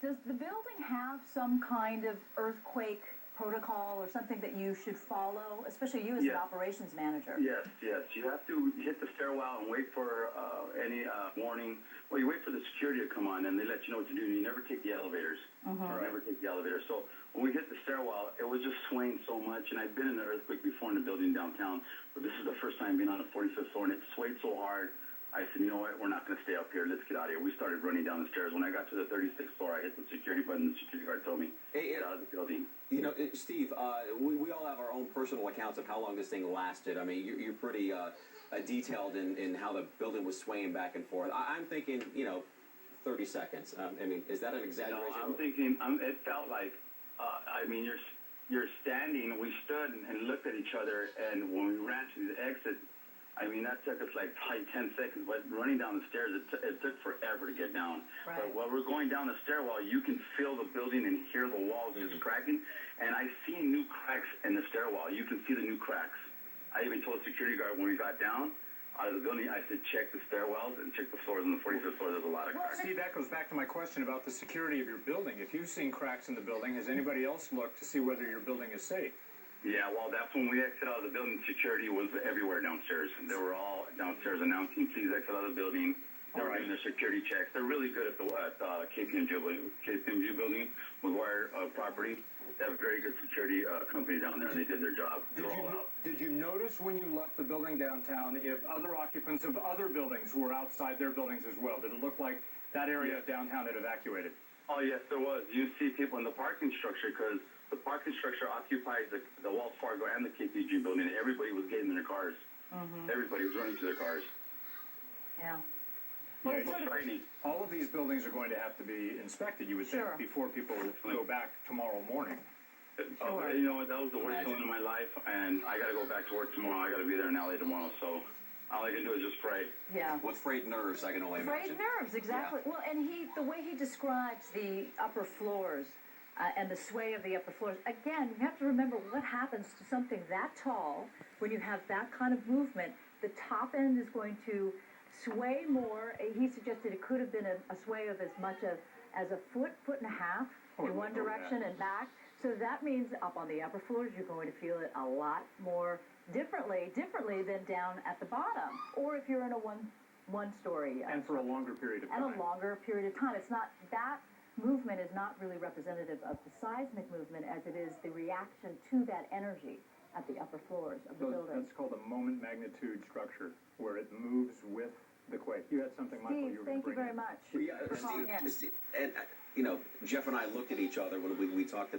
Does the building have some kind of earthquake protocol or something that you should follow, especially you as an operations manager? Yes. You have to hit the stairwell and wait for any warning. Well, you wait for the security to come on, and they let you know what to do. You never take the elevators. Never take the elevators. So when we hit the stairwell, it was just swaying so much. And I've been in an earthquake before in a building downtown, but this is the first time being on the 45th floor, and it swayed so hard. I said, you know what, we're not going to stay up here. Let's get out of here. We started running down the stairs. When I got to the 36th floor, I hit the security button. The security guard told me, get out of the building. You know, Steve, we all have our own personal accounts of how long this thing lasted. I mean, you're pretty detailed in how the building was swaying back and forth. I'm thinking, 30 seconds. I mean, is that an exaggeration? No, I'm thinking, it felt like, you're standing. We stood and looked at each other, and when we ran to the exit, I mean, that took us like 10 seconds, but running down the stairs, it took forever to get down. Right. But while we're going down the stairwell, you can feel the building and hear the walls just cracking. And I see new cracks in the stairwell. You can see the new cracks. I even told the security guard when we got down out of the building, I said, check the stairwells and check the floors. On the 45th floor, there's a lot of cracks. Steve, that goes back to my question about the security of your building. If you've seen cracks in the building, has anybody else looked to see whether your building is safe? Yeah, well, that's when we exited out of the building. Security was everywhere downstairs. They were all downstairs announcing, please exit out of the building. They were doing their security checks. They're really good at the KPMG building with Wire Property. They have a very good security company down there, and they did their job. Did you notice when you left the building downtown if other occupants of other buildings were outside their buildings as well? Did it look like that area of downtown had evacuated? Oh, yes, there was. You see people in the parking structure because the parking structure occupies the Wells Fargo and the KPG building, and everybody was getting in their cars. Everybody was running to their cars. Yeah. Yeah, Well, Frightening. all of these buildings are going to have to be inspected, you would think, before people go back tomorrow morning. You know what? That was the worst feeling in my life, and I got to go back to work tomorrow. I got to be there in LA tomorrow, so all I can do is just pray. Yeah. With frayed nerves, I can only imagine. Frayed nerves, exactly. Yeah. Well, and the way he describes the upper floors and the sway of the upper floors, again, you have to remember what happens to something that tall when you have that kind of movement. The top end is going to sway more. He suggested it could have been a sway of as much as a foot and a half in one direction and back. So that means up on the upper floors, you're going to feel it a lot more differently than down at the bottom. Or if you're in a one-story. And for a longer period of time. And a longer period of time. It's not, that movement is not really representative of the seismic movement as it is the reaction to that energy at the upper floors of the building. That's called a moment magnitude structure, where it moves with the quake. You had something, Michael, you were going to bring in. Steve, thank you very much. Steve, and, Jeff and I looked at each other when we talked